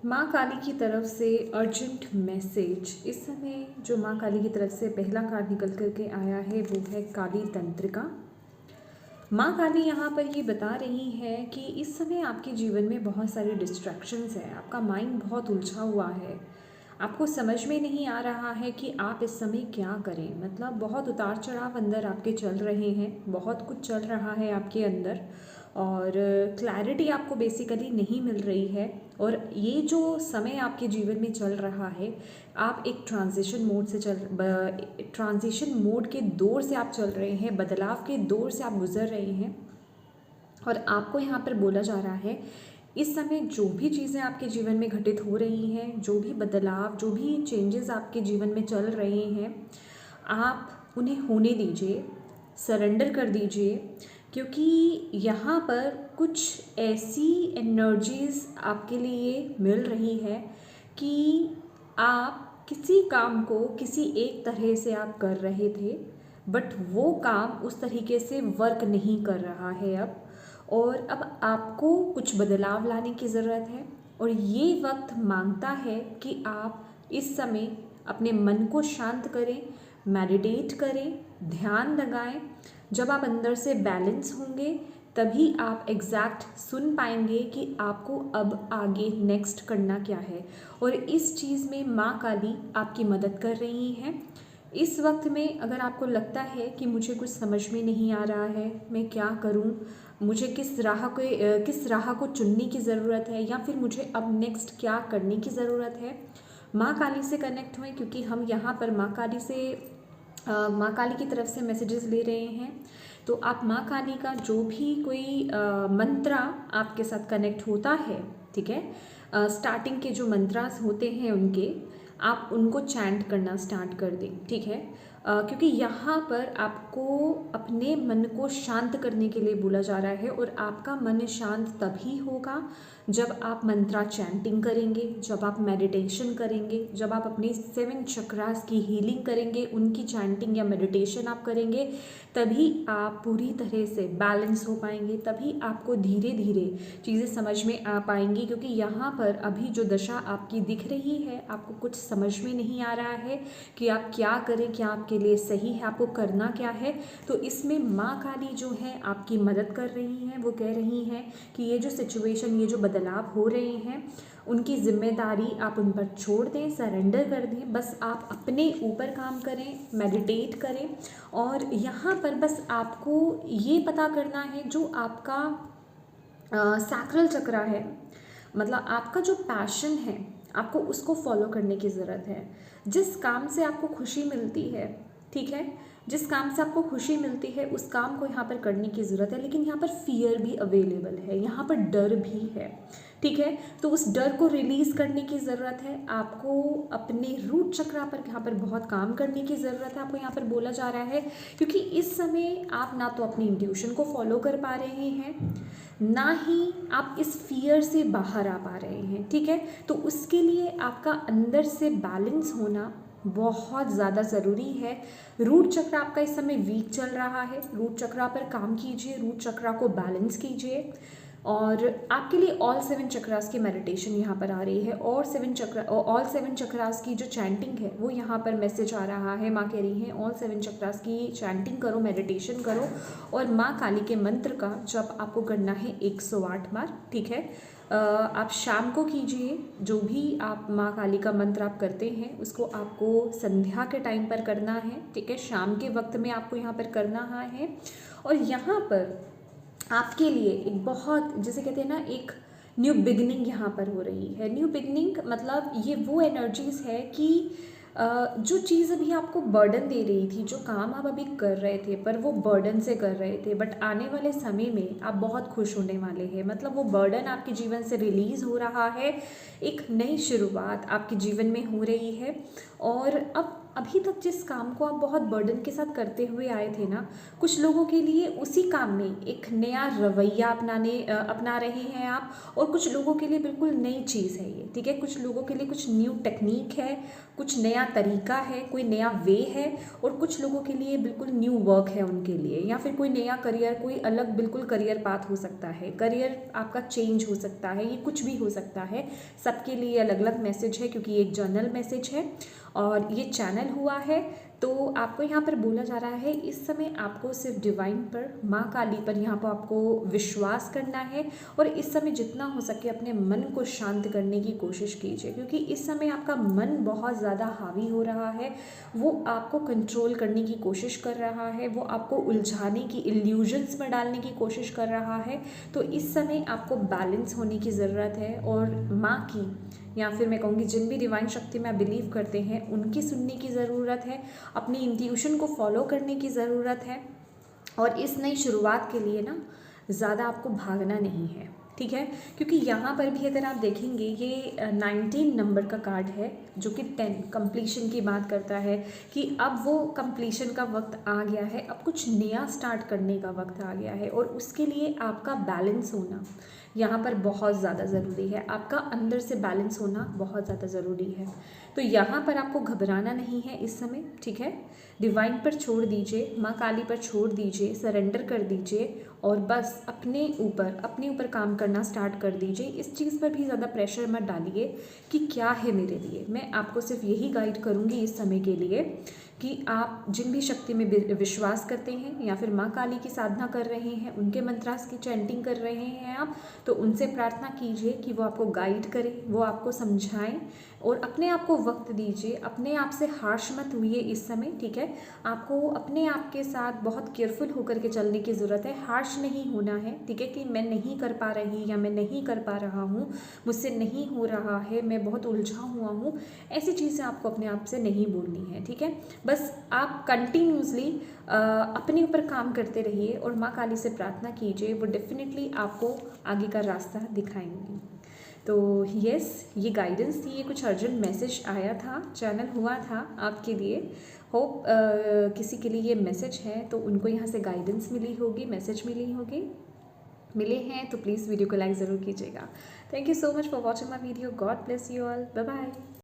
माँ काली की तरफ से अर्जेंट मैसेज। इस समय जो माँ काली की तरफ से पहला कार्ड निकल कर के आया है वो है काली तंत्रिका। माँ काली यहाँ पर ये बता रही है कि इस समय आपके जीवन में बहुत सारे डिस्ट्रैक्शंस हैं, आपका माइंड बहुत उलझा हुआ है, आपको समझ में नहीं आ रहा है कि आप इस समय क्या करें। मतलब बहुत उतार चढ़ाव अंदर आपके चल रहे हैं, बहुत कुछ चल रहा है आपके अंदर और क्लैरिटी आपको बेसिकली नहीं मिल रही है। और ये जो समय आपके जीवन में चल रहा है, आप एक ट्रांजिशन मोड के दौर से आप चल रहे हैं, बदलाव के दौर से आप गुजर रहे हैं। और आपको यहाँ पर बोला जा रहा है इस समय जो भी चीज़ें आपके जीवन में घटित हो रही हैं, जो भी बदलाव, जो भी चेंजेस आपके जीवन में चल रहे हैं, आप उन्हें होने दीजिए, सरेंडर कर दीजिए। क्योंकि यहाँ पर कुछ ऐसी एनर्जीज़ आपके लिए मिल रही है कि आप किसी काम को किसी एक तरह से आप कर रहे थे, बट वो काम उस तरीके से वर्क नहीं कर रहा है अब, और अब आपको कुछ बदलाव लाने की ज़रूरत है। और ये वक्त मांगता है कि आप इस समय अपने मन को शांत करें, मेडिटेट करें, ध्यान लगाएं। जब आप अंदर से बैलेंस होंगे तभी आप एग्जैक्ट सुन पाएंगे कि आपको अब आगे नेक्स्ट करना क्या है। और इस चीज़ में माँ काली आपकी मदद कर रही हैं। इस वक्त में अगर आपको लगता है कि मुझे कुछ समझ में नहीं आ रहा है, मैं क्या करूं, मुझे किस राह को चुनने की ज़रूरत है, या फिर मुझे अब नेक्स्ट क्या करने की ज़रूरत है, माँ काली से कनेक्ट हुए। क्योंकि हम यहाँ पर माँ काली की तरफ से मैसेजेस ले रहे हैं। तो आप माँ काली का जो भी कोई मंत्रा आपके साथ कनेक्ट होता है, ठीक है, स्टार्टिंग के जो मंत्रास होते हैं उनके, आप उनको चैंट करना स्टार्ट कर दें, ठीक है। क्योंकि यहाँ पर आपको अपने मन को शांत करने के लिए बोला जा रहा है। और आपका मन शांत तभी होगा जब आप मंत्रा चैंटिंग करेंगे, जब आप मेडिटेशन करेंगे, जब आप अपने 7 चक्रास की हीलिंग करेंगे, उनकी चैंटिंग या मेडिटेशन आप करेंगे, तभी आप पूरी तरह से बैलेंस हो पाएंगे, तभी आपको धीरे धीरे चीज़ें समझ में आ पाएंगी। क्योंकि यहाँ पर अभी जो दशा आपकी दिख रही है, आपको कुछ समझ में नहीं आ रहा है कि आप क्या करें, क्या आपके लिए सही है, आपको करना क्या है। तो इसमें माँ काली जो है आपकी मदद कर रही हैं। वो कह रही हैं कि ये जो सिचुएशन, ये जो बदलाव हो रहे हैं, उनकी जिम्मेदारी आप उन पर छोड़ दें, सरेंडर कर दें। बस आप अपने ऊपर काम करें, मेडिटेट करें। और यहाँ पर बस आपको ये पता करना है जो आपका सैक्रल चक्र है, मतलब आपका जो पैशन है, आपको उसको फॉलो करने की ज़रूरत है। जिस काम से आपको खुशी मिलती है, ठीक है, जिस काम से आपको खुशी मिलती है उस काम को यहाँ पर करने की ज़रूरत है। लेकिन यहाँ पर फियर भी अवेलेबल है, यहाँ पर डर भी है, ठीक है। तो उस डर को रिलीज़ करने की ज़रूरत है। आपको अपने रूट चक्रा पर यहाँ पर बहुत काम करने की ज़रूरत है, आपको यहाँ पर बोला जा रहा है। क्योंकि इस समय आप ना तो अपनी इंट्यूशन को फॉलो कर पा रहे हैं, ना ही आप इस फियर से बाहर आ पा रहे हैं, ठीक है। तो उसके लिए आपका अंदर से बैलेंस होना बहुत ज़्यादा ज़रूरी है। रूट चक्र आपका इस समय वीक चल रहा है, रूट चक्रा पर काम कीजिए, रूट चक्रा को बैलेंस कीजिए। और आपके लिए ऑल 7 चक्रास की मेडिटेशन यहाँ पर आ रही है। और ऑल 7 चक्रास की जो चैंटिंग है वो यहाँ पर मैसेज आ रहा है। माँ कह रही हैं ऑल 7 चक्रास की चैंटिंग करो, मेडिटेशन करो। और माँ काली के मंत्र का जप आपको करना है 108 बार, ठीक है। आप शाम को कीजिए। जो भी आप माँ काली का मंत्र आप करते हैं उसको आपको संध्या के टाइम पर करना है, ठीक है, शाम के वक्त में आपको यहाँ पर करना है। और यहाँ पर आपके लिए एक बहुत, जैसे कहते हैं ना, एक न्यू बिगनिंग यहाँ पर हो रही है। न्यू बिगनिंग मतलब ये वो एनर्जीज़ है कि जो चीज़ अभी आपको बर्डन दे रही थी, जो काम आप अभी कर रहे थे पर वो बर्डन से कर रहे थे, बट आने वाले समय में आप बहुत खुश होने वाले हैं। मतलब वो बर्डन आपके जीवन से रिलीज़ हो रहा है, एक नई शुरुआत आपके जीवन में हो रही है। और अब अभी तक जिस काम को आप बहुत बर्डन के साथ करते हुए आए थे ना, कुछ लोगों के लिए उसी काम में एक नया रवैया अपना रहे हैं आप, और कुछ लोगों के लिए बिल्कुल नई चीज़ है ये, ठीक है। कुछ लोगों के लिए कुछ न्यू टेक्निक है, कुछ नया तरीका है, कोई नया वे है, और कुछ लोगों के लिए बिल्कुल न्यू वर्क है उनके लिए, या फिर कोई नया करियर, कोई अलग बिल्कुल करियर पाथ हो सकता है, करियर आपका चेंज हो सकता है, ये कुछ भी हो सकता है। सबके लिए अलग अलग मैसेज है, क्योंकि ये एक जर्नल मैसेज है और ये चैनल हुआ है। तो आपको यहाँ पर बोला जा रहा है इस समय आपको सिर्फ डिवाइन पर, माँ काली पर यहाँ पर आपको विश्वास करना है, और इस समय जितना हो सके अपने मन को शांत करने की कोशिश कीजिए, क्योंकि इस समय आपका मन बहुत ज़्यादा हावी हो रहा है, वो आपको कंट्रोल करने की कोशिश कर रहा है, वो आपको उलझाने की, इल्यूजन्स में डालने की कोशिश कर रहा है। तो इस समय आपको बैलेंस होने की ज़रूरत है, और माँ की, या फिर मैं कहूँगी जिन भी डिवाइन शक्ति में आप बिलीव करते हैं उनकी सुनने की ज़रूरत है, अपनी इंट्यूशन को फॉलो करने की ज़रूरत है। और इस नई शुरुआत के लिए ना ज़्यादा आपको भागना नहीं है, ठीक है। क्योंकि यहाँ पर भी अगर आप देखेंगे ये 19 नंबर का कार्ड है, जो कि 10 कंप्लीशन की बात करता है, कि अब वो कंप्लीशन का वक्त आ गया है, अब कुछ नया स्टार्ट करने का वक्त आ गया है, और उसके लिए आपका बैलेंस होना यहाँ पर बहुत ज़्यादा ज़रूरी है, आपका अंदर से बैलेंस होना बहुत ज़्यादा ज़रूरी है। तो यहाँ पर आपको घबराना नहीं है इस समय, ठीक है। डिवाइन पर छोड़ दीजिए, माँ काली पर छोड़ दीजिए, सरेंडर कर दीजिए, और बस अपने ऊपर काम करना स्टार्ट कर दीजिए। इस चीज़ पर भी ज़्यादा प्रेशर मत डालिए कि क्या है मेरे लिए। मैं आपको सिर्फ यही गाइड करूँगी इस समय के लिए कि आप जिन भी शक्ति में विश्वास करते हैं, या फिर माँ काली की साधना कर रहे हैं, उनके मंत्रास की चैंटिंग कर रहे हैं आप, तो उनसे प्रार्थना कीजिए कि वो आपको गाइड करें, वो आपको समझाएं, और अपने आप को वक्त दीजिए। अपने आप से हार्श मत हुई इस समय, ठीक है। आपको अपने आप के साथ बहुत केयरफुल होकर के चलने की ज़रूरत है, हार्श नहीं होना है, ठीक है, कि मैं नहीं कर पा रही या मैं नहीं कर पा रहा हूँ, मुझसे नहीं हो रहा है, मैं बहुत उलझा हुआ हूँ, ऐसी चीज़ें आपको अपने आप से नहीं बोलनी है, ठीक है। बस आप कंटिन्यूसली अपने ऊपर काम करते रहिए, और माँ काली से प्रार्थना कीजिए, वो डेफिनेटली आपको आगे का रास्ता दिखाएंगी। तो यस, ये गाइडेंस थी, ये कुछ अर्जेंट मैसेज आया था, चैनल हुआ था आपके लिए। होप किसी के लिए ये मैसेज है तो उनको यहाँ से गाइडेंस मिली होगी, मैसेज मिली होगी। मिले हैं तो प्लीज़ वीडियो को लाइक ज़रूर कीजिएगा। Thank you so much for watching my video. God bless you all. Bye bye.